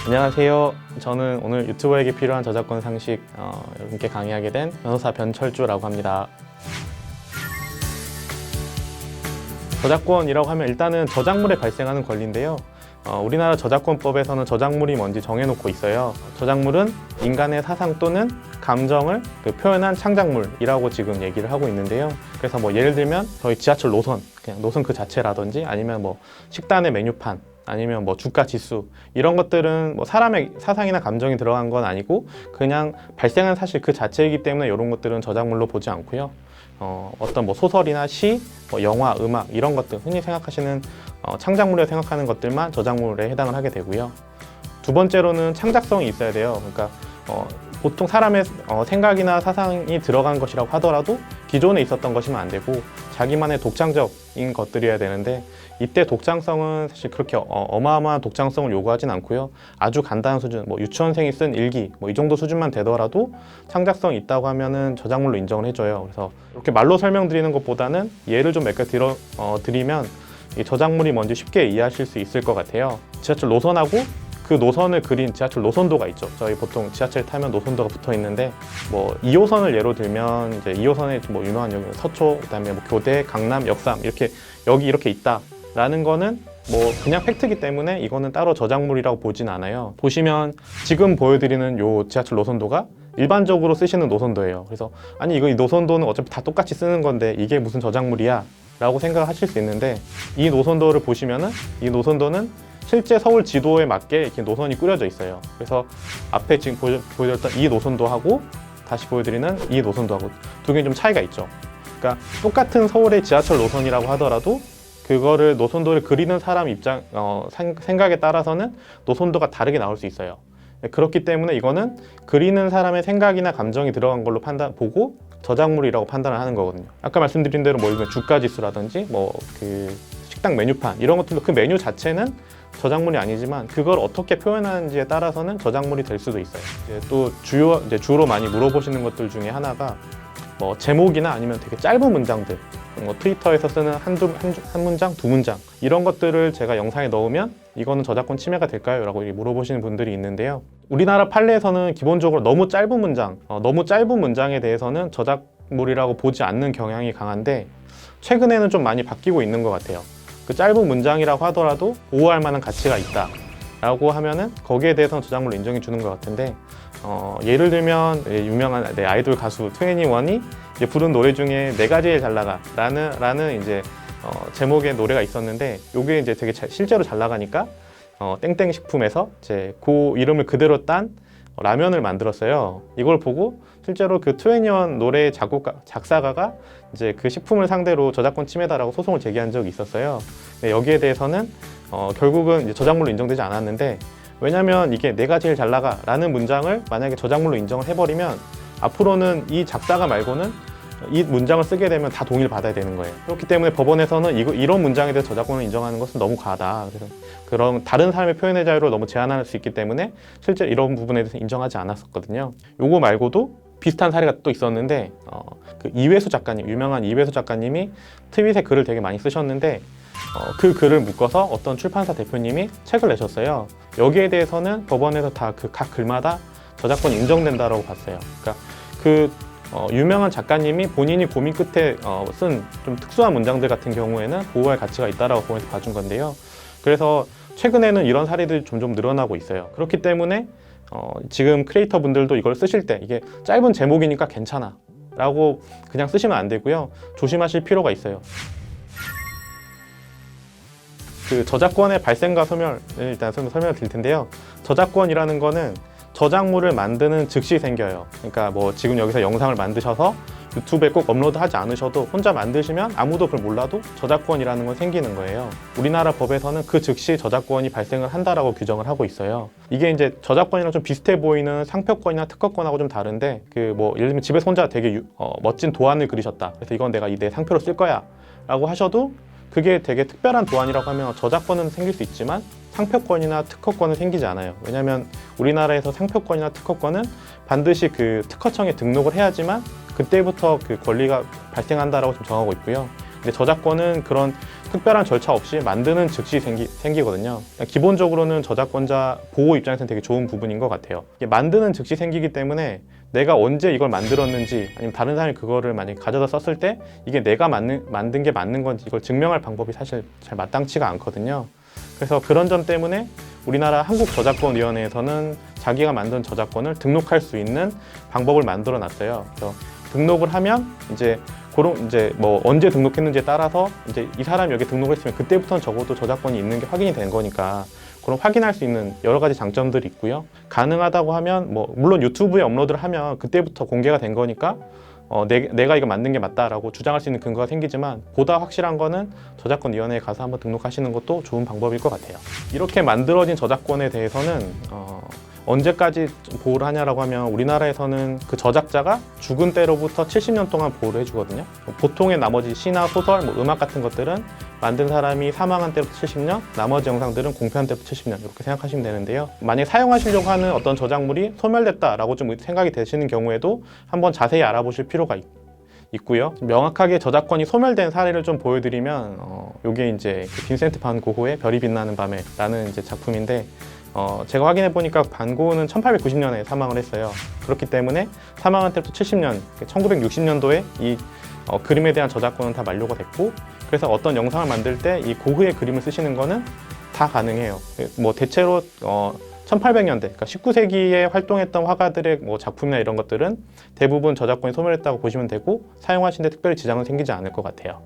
안녕하세요. 저는 오늘 유튜버에게 필요한 저작권 상식 여러분께 강의하게 된 변호사 변철주라고 합니다. 저작권이라고 하면 일단은 저작물에 발생하는 권리인데요. 우리나라 저작권법에서는 저작물이 뭔지 정해놓고 있어요. 저작물은 인간의 사상 또는 감정을 표현한 창작물이라고 지금 얘기를 하고 있는데요. 그래서 뭐 예를 들면 저희 지하철 노선, 그냥 노선 그 자체라든지 아니면 뭐 식단의 메뉴판, 아니면 뭐 주가 지수 이런 것들은 뭐 사람의 사상이나 감정이 들어간 건 아니고 그냥 발생한 사실 그 자체이기 때문에 이런 것들은 저작물로 보지 않고요. 어떤 뭐 소설이나 시, 뭐 영화, 음악 이런 것들 흔히 생각하시는 창작물에 생각하는 것들만 저작물에 해당을 하게 되고요. 두 번째로는 창작성이 있어야 돼요. 그러니까 보통 사람의 생각이나 사상이 들어간 것이라고 하더라도 기존에 있었던 것이면 안 되고 자기만의 독창적인 것들이어야 되는데 이때 독창성은 사실 그렇게 어마어마한 독창성을 요구하진 않고요. 아주 간단한 수준, 뭐 유치원생이 쓴 일기 뭐 이 정도 수준만 되더라도 창작성이 있다고 하면은 저작물로 인정을 해줘요. 그래서 이렇게 말로 설명드리는 것보다는 예를 좀 몇 개 드리면 이 저작물이 뭔지 쉽게 이해하실 수 있을 것 같아요. 지하철 노선하고 그 노선을 그린 지하철 노선도가 있죠. 저희 보통 지하철 타면 노선도가 붙어 있는데 뭐 2호선을 예로 들면 이제 2호선에 뭐 유명한 여기 서초, 그다음에 뭐 교대, 강남, 역삼 이렇게 여기 이렇게 있다라는 거는 뭐 그냥 팩트이기 때문에 이거는 따로 저작물이라고 보진 않아요. 보시면 지금 보여드리는 요 지하철 노선도가 일반적으로 쓰시는 노선도예요. 그래서 아니 이 노선도는 어차피 다 똑같이 쓰는 건데 이게 무슨 저작물이야? 라고 생각하실 수 있는데 이 노선도를 보시면은 이 노선도는 실제 서울 지도에 맞게 이렇게 노선이 꾸려져 있어요. 그래서 앞에 지금 보여드렸던 이 노선도하고 다시 보여드리는 이 노선도하고 두 개는 좀 차이가 있죠. 그러니까 똑같은 서울의 지하철 노선이라고 하더라도 그거를 노선도를 그리는 사람 생각에 따라서는 노선도가 다르게 나올 수 있어요. 그렇기 때문에 이거는 그리는 사람의 생각이나 감정이 들어간 걸로 보고 저작물이라고 판단을 하는 거거든요. 아까 말씀드린 대로 뭐 주가 지수라든지 뭐 그 식당 메뉴판 이런 것들도 그 메뉴 자체는 저작물이 아니지만 그걸 어떻게 표현하는지에 따라서는 저작물이 될 수도 있어요. 또 주로 많이 물어보시는 것들 중에 하나가 뭐 제목이나 아니면 되게 짧은 문장들, 뭐 트위터에서 쓰는 한 문장, 두 문장 이런 것들을 제가 영상에 넣으면 이거는 저작권 침해가 될까요? 라고 물어보시는 분들이 있는데요. 우리나라 판례에서는 기본적으로 너무 짧은 문장에 대해서는 저작물이라고 보지 않는 경향이 강한데 최근에는 좀 많이 바뀌고 있는 것 같아요. 그 짧은 문장이라고 하더라도 보호할 만한 가치가 있다 라고 하면은 거기에 대해서는 저작물로 인정해 주는 것 같은데 예를 들면 유명한 아이돌 가수 2NE1이 부른 노래 중에 내가 제일 잘 나가 라는 이제 제목의 노래가 있었는데 요게 이제 되게 실제로 잘 나가니까 땡땡 식품에서 이제 그 이름을 그대로 딴 라면을 만들었어요. 이걸 보고 실제로 그 2NE1 노래의 작사가가 이제 그 식품을 상대로 저작권 침해다라고 소송을 제기한 적이 있었어요. 여기에 대해서는 결국은 이제 저작물로 인정되지 않았는데 왜냐면 이게 내가 제일 잘 나가 라는 문장을 만약에 저작물로 인정을 해버리면 앞으로는 이 작사가 말고는 이 문장을 쓰게 되면 다 동의를 받아야 되는 거예요. 그렇기 때문에 법원에서는 이런 문장에 대해서 저작권을 인정하는 것은 너무 과하다. 그래서 그런 다른 사람의 표현의 자유를 너무 제한할 수 있기 때문에 실제 이런 부분에 대해서 인정하지 않았었거든요. 요거 말고도 비슷한 사례가 또 있었는데 그 이회수 작가님, 유명한 이회수 작가님이 트윗에 글을 되게 많이 쓰셨는데 그 글을 묶어서 어떤 출판사 대표님이 책을 내셨어요. 여기에 대해서는 법원에서 다 그 각 글마다 저작권이 인정된다라고 봤어요. 그러니까 그 유명한 작가님이 본인이 고민 끝에 쓴 좀 특수한 문장들 같은 경우에는 보호할 가치가 있다라고 법원에서 봐준 건데요. 그래서 최근에는 이런 사례들이 점점 늘어나고 있어요. 그렇기 때문에 지금 크리에이터 분들도 이걸 쓰실 때 이게 짧은 제목이니까 괜찮아 라고 그냥 쓰시면 안 되고요. 조심하실 필요가 있어요. 그 저작권의 발생과 소멸을 일단 설명을 드릴 텐데요. 저작권이라는 거는 저작물을 만드는 즉시 생겨요. 그러니까 뭐 지금 여기서 영상을 만드셔서 유튜브에 꼭 업로드하지 않으셔도 혼자 만드시면 아무도 그걸 몰라도 저작권이라는 건 생기는 거예요. 우리나라 법에서는 그 즉시 저작권이 발생을 한다라고 규정을 하고 있어요. 이게 이제 저작권이랑 좀 비슷해 보이는 상표권이나 특허권하고 좀 다른데 그 뭐 예를 들면 집에서 혼자 되게 멋진 도안을 그리셨다. 그래서 이건 내가 내 상표로 쓸 거야 라고 하셔도 그게 되게 특별한 도안이라고 하면 저작권은 생길 수 있지만 상표권이나 특허권은 생기지 않아요. 왜냐하면 우리나라에서 상표권이나 특허권은 반드시 그 특허청에 등록을 해야지만 그때부터 그 권리가 발생한다라고 지금 정하고 있고요. 근데 저작권은 그런 특별한 절차 없이 만드는 즉시 생기거든요. 기본적으로는 저작권자 보호 입장에서는 되게 좋은 부분인 것 같아요. 이게 만드는 즉시 생기기 때문에 내가 언제 이걸 만들었는지 아니면 다른 사람이 그거를 만약에 가져다 썼을 때 이게 내가 만든 게 맞는 건지 이걸 증명할 방법이 사실 잘 마땅치가 않거든요. 그래서 그런 점 때문에 우리나라 한국저작권위원회에서는 자기가 만든 저작권을 등록할 수 있는 방법을 만들어 놨어요. 그래서 등록을 하면 이제 뭐 언제 등록했는지에 따라서 이제 이 사람이 여기 등록을 했으면 그때부터는 적어도 저작권이 있는 게 확인이 된 거니까 그런 확인할 수 있는 여러 가지 장점들이 있고요. 가능하다고 하면 뭐 물론 유튜브에 업로드를 하면 그때부터 공개가 된 거니까 내가 이거 만든 게 맞다라고 주장할 수 있는 근거가 생기지만 보다 확실한 거는 저작권위원회에 가서 한번 등록하시는 것도 좋은 방법일 것 같아요. 이렇게 만들어진 저작권에 대해서는 언제까지 보호를 하냐라고 하면 우리나라에서는 그 저작자가 죽은 때로부터 70년 동안 보호를 해주거든요. 보통의 나머지 시나 소설, 뭐 음악 같은 것들은 만든 사람이 사망한 때부터 70년, 나머지 영상들은 공표한 때부터 70년 이렇게 생각하시면 되는데요. 만약 사용하시려고 하는 어떤 저작물이 소멸됐다라고 좀 생각이 되시는 경우에도 한번 자세히 알아보실 필요가 있고요. 명확하게 저작권이 소멸된 사례를 좀 보여드리면 이게 이제 빈센트 반 고흐의 별이 빛나는 밤에라는 이제 작품인데 제가 확인해 보니까 반 고흐는 1890년에 사망을 했어요. 그렇기 때문에 사망한 때부터 70년, 1960년도에 이 그림에 대한 저작권은 다 만료가 됐고 그래서 어떤 영상을 만들 때 이 고흐의 그림을 쓰시는 거는 다 가능해요. 뭐 대체로 1800년대, 그러니까 19세기에 활동했던 화가들의 뭐 작품이나 이런 것들은 대부분 저작권이 소멸했다고 보시면 되고 사용하시는데 특별히 지장은 생기지 않을 것 같아요.